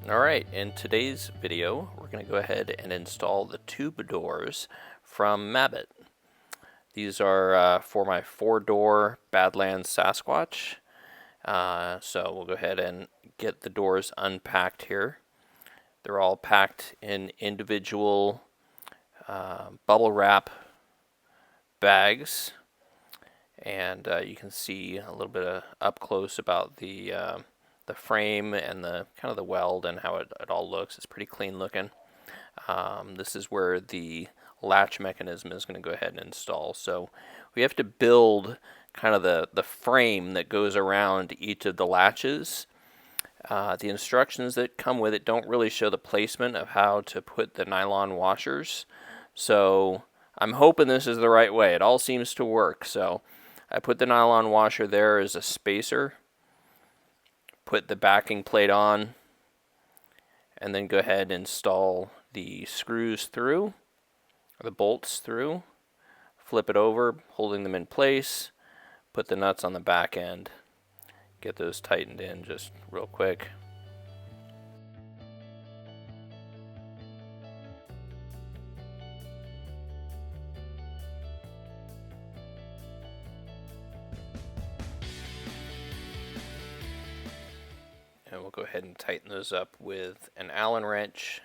Alright, in today's video we're going to go ahead and install the tube doors from Mabett. These are for my 4-door Badlands Sasquatch. So we'll go ahead and get the doors unpacked here. They're all packed in individual bubble wrap bags, and you can see a little bit of up close about the frame and the kind of the weld and how it all looks. It's pretty clean looking. This is where the latch mechanism is going to go ahead and install. So we have to build kind of the frame that goes around each of the latches. The instructions that come with it don't really show the placement of how to put the nylon washers. So I'm hoping this is the right way. It all seems to work. So I put the nylon washer there as a spacer. Put the backing plate on, and then go ahead and install the screws through, or the bolts through, flip it over, holding them in place, put the nuts on the back end, get those tightened in just real quick. And we'll go ahead and tighten those up with an Allen wrench.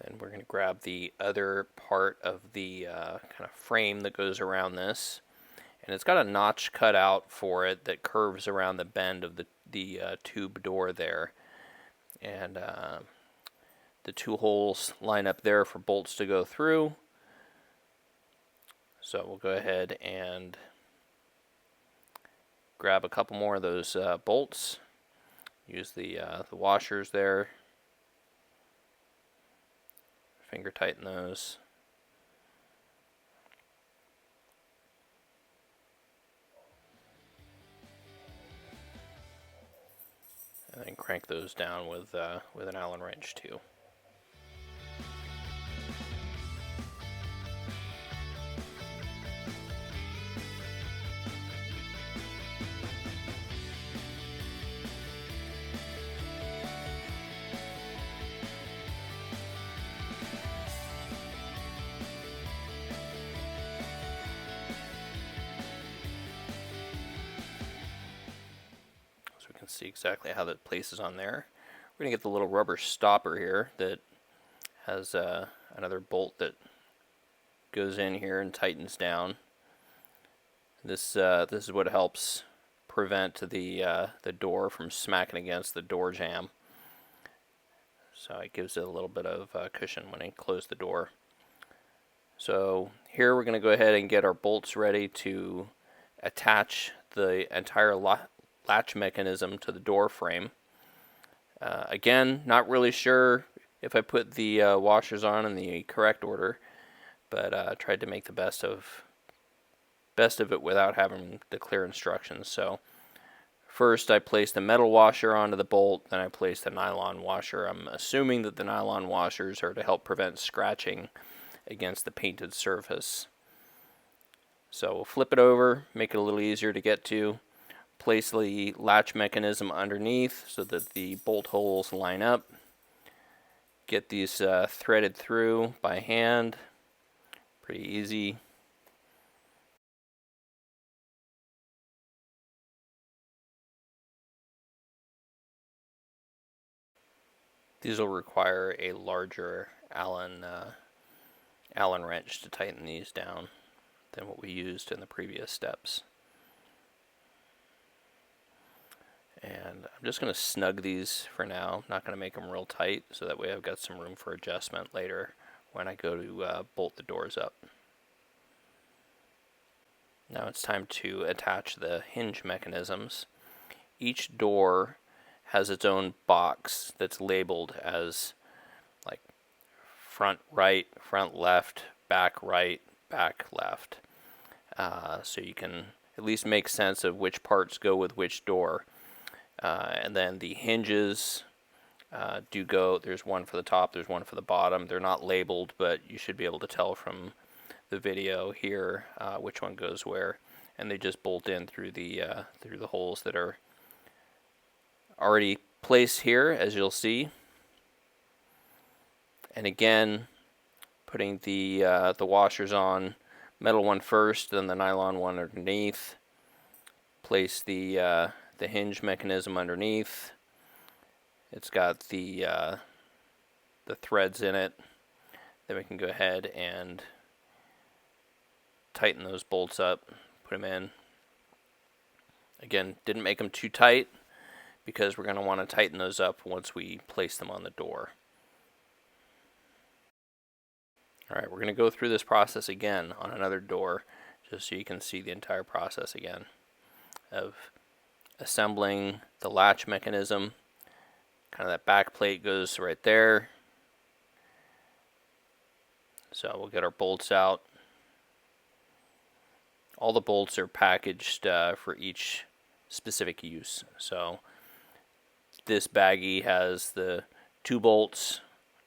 Then we're going to grab the other part of the kind of frame that goes around this. And it's got a notch cut out for it that curves around the bend of the tube door there. And the 2 holes line up there for bolts to go through. So we'll go ahead and grab a couple more of those bolts. Use the washers there. Finger tighten those. And then crank those down with an Allen wrench too. See exactly how that places on there. We're going to get the little rubber stopper here that has another bolt that goes in here and tightens down. This is what helps prevent the door from smacking against the door jamb. So it gives it a little bit of cushion when I close the door. So here we're going to go ahead and get our bolts ready to attach the entire latch mechanism to the door frame. Again, not really sure if I put the washers on in the correct order, but tried to make the best of it without having the clear instructions. So first I placed the metal washer onto the bolt, then I placed the nylon washer. I'm assuming that the nylon washers are to help prevent scratching against the painted surface. So we'll flip it over, make it a little easier to get to. Place the latch mechanism underneath so that the bolt holes line up. Get these threaded through by hand. Pretty easy. These will require a larger Allen wrench to tighten these down than what we used in the previous steps. And I'm just going to snug these for now. I'm not going to make them real tight, so that way I've got some room for adjustment later when I go to bolt the doors up. Now it's time to attach the hinge mechanisms. Each door has its own box that's labeled as like front right, front left, back right, back left. So you can at least make sense of which parts go with which door. And then the hinges do go, there's one for the top, there's one for the bottom. They're not labeled, but you should be able to tell from the video here which one goes where. And they just bolt in through the holes that are already placed here, as you'll see. And again, putting the washers on, metal one first, then the nylon one underneath. Place the hinge mechanism underneath. It's got the threads in it. Then we can go ahead and tighten those bolts up, put them in. Again, didn't make them too tight because we're going to want to tighten those up once we place them on the door. Alright, we're going to go through this process again on another door just so you can see the entire process again of assembling the latch mechanism. Kind of that back plate goes right there. So we'll get our bolts out. All the bolts are packaged for each specific use. So this baggie has the 2 bolts,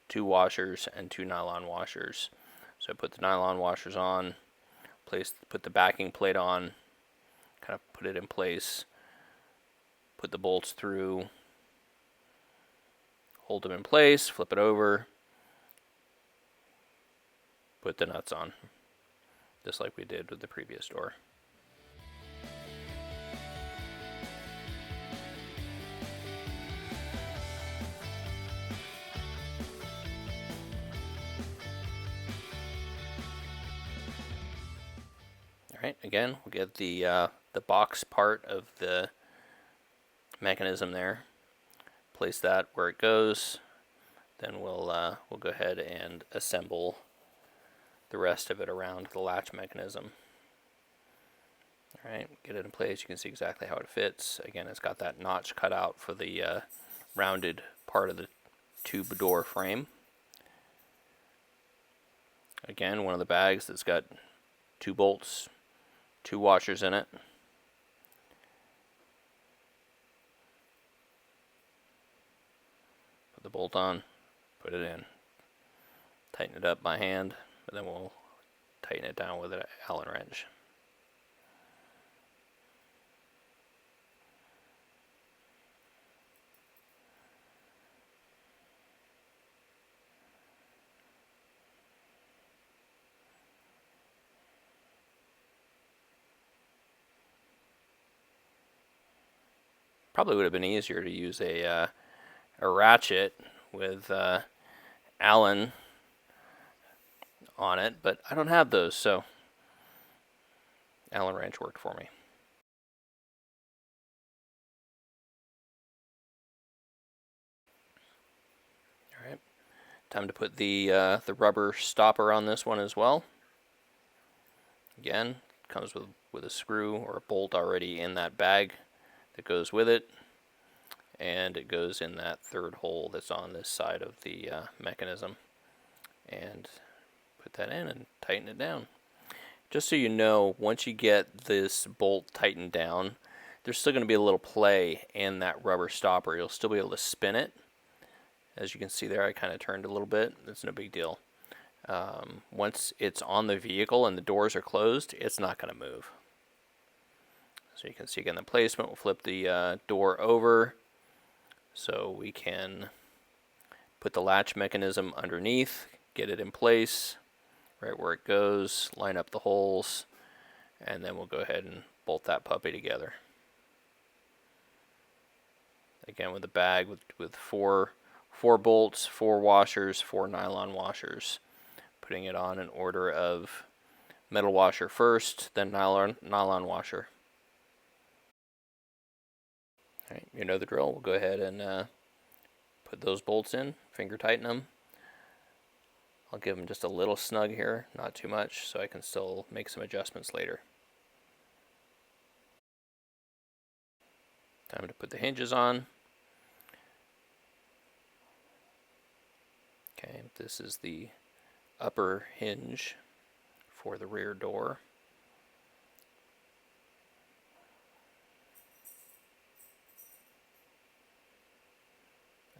2 washers, and 2 nylon washers. So I put the nylon washers on, put the backing plate on, kind of put it in place, put the bolts through, hold them in place, flip it over, put the nuts on, just like we did with the previous door. Alright, again, we'll get the box part of the mechanism there. Place that where it goes. Then we'll go ahead and assemble the rest of it around the latch mechanism. Alright, get it in place. You can see exactly how it fits. Again, it's got that notch cut out for the rounded part of the tube door frame. Again, one of the bags that's got 2 bolts, 2 washers in it. Put the bolt on, put it in, tighten it up by hand, and then we'll tighten it down with an Allen wrench. Probably would have been easier to use a ratchet with Allen on it, but I don't have those, so Allen wrench worked for me. All right, time to put the rubber stopper on this one as well. Again, comes with a screw or a bolt already in that bag that goes with it, and it goes in that 3rd hole that's on this side of the mechanism. And put that in and tighten it down. Just so you know, once you get this bolt tightened down, there's still going to be a little play in that rubber stopper. You'll still be able to spin it. As you can see there, I kind of turned a little bit. It's no big deal. Once it's on the vehicle and the doors are closed, it's not going to move. So you can see again the placement. We'll flip the door over so we can put the latch mechanism underneath, get it in place right where it goes, line up the holes, and then we'll go ahead and bolt that puppy together. Again with the bag with four bolts, 4 washers, 4 nylon washers. Putting it on in order of metal washer first, then nylon washer. Alright, you know the drill. We'll go ahead and put those bolts in, finger tighten them. I'll give them just a little snug here, not too much, so I can still make some adjustments later. Time to put the hinges on. Okay, this is the upper hinge for the rear door.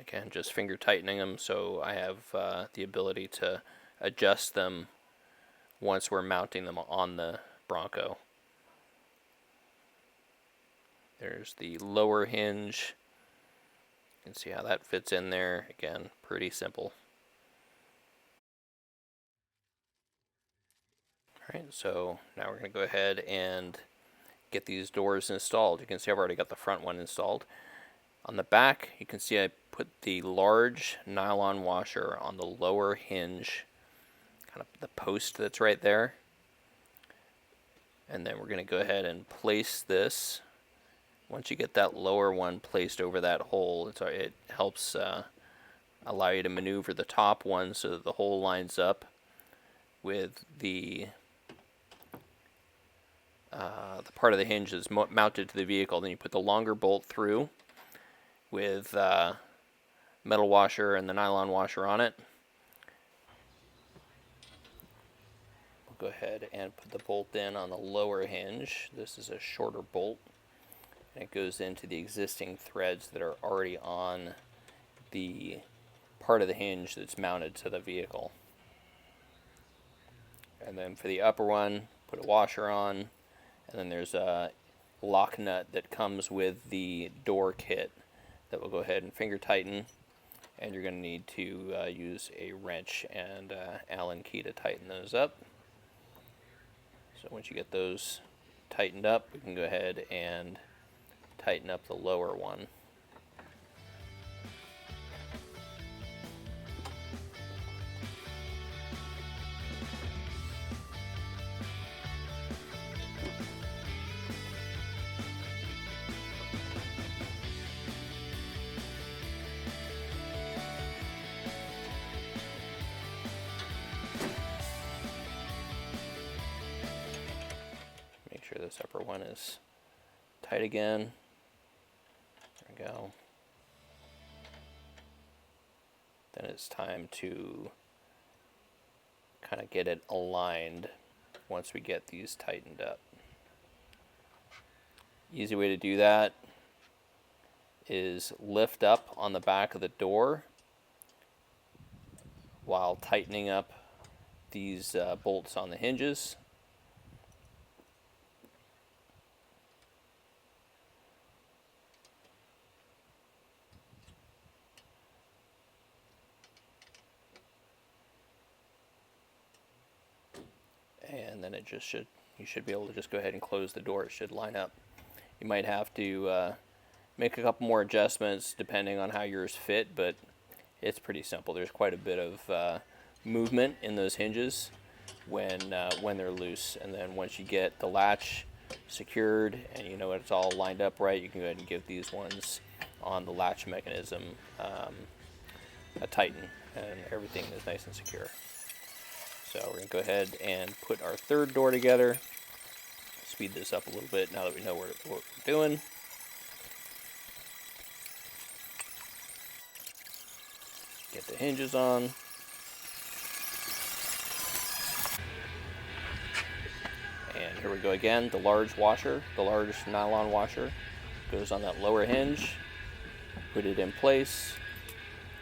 Again, just finger tightening them so I have the ability to adjust them once we're mounting them on the Bronco. There's the lower hinge. You can see how that fits in there. Again, pretty simple. Alright, so now we're going to go ahead and get these doors installed. You can see I've already got the front one installed. On the back, you can see I put the large nylon washer on the lower hinge, kind of the post that's right there. And then we're going to go ahead and place this. Once you get that lower one placed over that hole, it helps allow you to maneuver the top one so that the hole lines up with the part of the hinge that's mounted to the vehicle. Then you put the longer bolt through with metal washer and the nylon washer on it. We'll go ahead and put the bolt in on the lower hinge. This is a shorter bolt. And it goes into the existing threads that are already on the part of the hinge that's mounted to the vehicle. And then for the upper one, put a washer on, and then there's a lock nut that comes with the door kit that we'll go ahead and finger tighten, and you're going to need to use a wrench and Allen key to tighten those up. So once you get those tightened up, we can go ahead and tighten up the lower one. Make sure this upper one is tight again. There we go. Then it's time to kind of get it aligned once we get these tightened up. Easy way to do that is lift up on the back of the door while tightening up these bolts on the hinges. And then you should be able to just go ahead and close the door. It should line up. You might have to make a couple more adjustments depending on how yours fit, but it's pretty simple. There's quite a bit of movement in those hinges when they're loose. And then once you get the latch secured and you know it's all lined up right, you can go ahead and give these ones on the latch mechanism a tighten, and everything is nice and secure. So we're going to go ahead and put our third door together. Speed this up a little bit now that we know what we're doing. Get the hinges on. And here we go again. The large washer, the large nylon washer, goes on that lower hinge. Put it in place.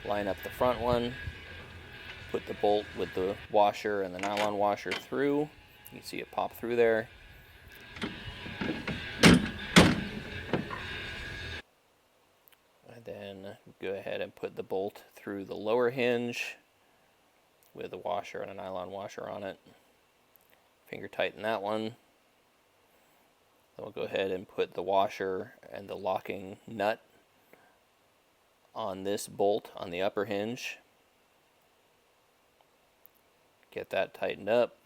Line up the front one. Put the bolt with the washer and the nylon washer through. You can see it pop through there. And then go ahead and put the bolt through the lower hinge with a washer and a nylon washer on it. Finger tighten that one. Then we'll go ahead and put the washer and the locking nut on this bolt on the upper hinge. Get that tightened up.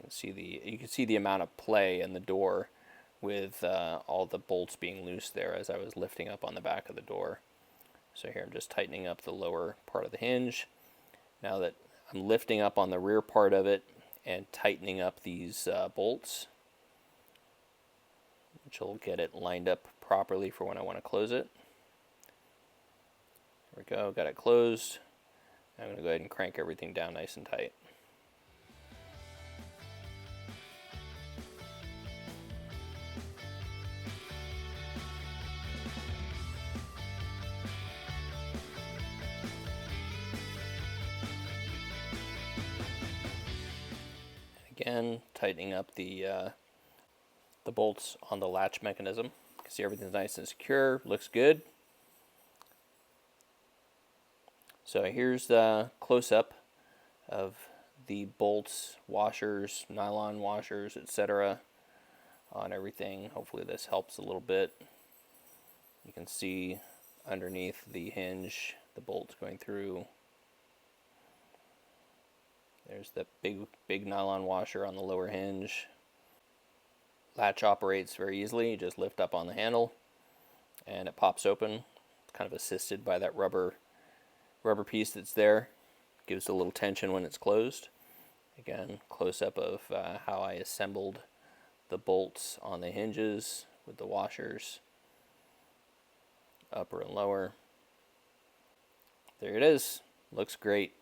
You can see the amount of play in the door with all the bolts being loose there as I was lifting up on the back of the door. So here I'm just tightening up the lower part of the hinge. Now that I'm lifting up on the rear part of it and tightening up these bolts, which will get it lined up properly for when I want to close it. There we go, got it closed. I'm going to go ahead and crank everything down nice and tight. Again, tightening up the bolts on the latch mechanism. You can see everything's nice and secure, looks good. So here's the close-up of the bolts, washers, nylon washers, etc. on everything. Hopefully this helps a little bit. You can see underneath the hinge the bolts going through. There's the big nylon washer on the lower hinge. Latch operates very easily. You just lift up on the handle and it pops open. It's kind of assisted by that rubber piece that's there. Gives a little tension when it's closed. Again, close-up of how I assembled the bolts on the hinges with the washers, upper and lower. There it is. Looks great.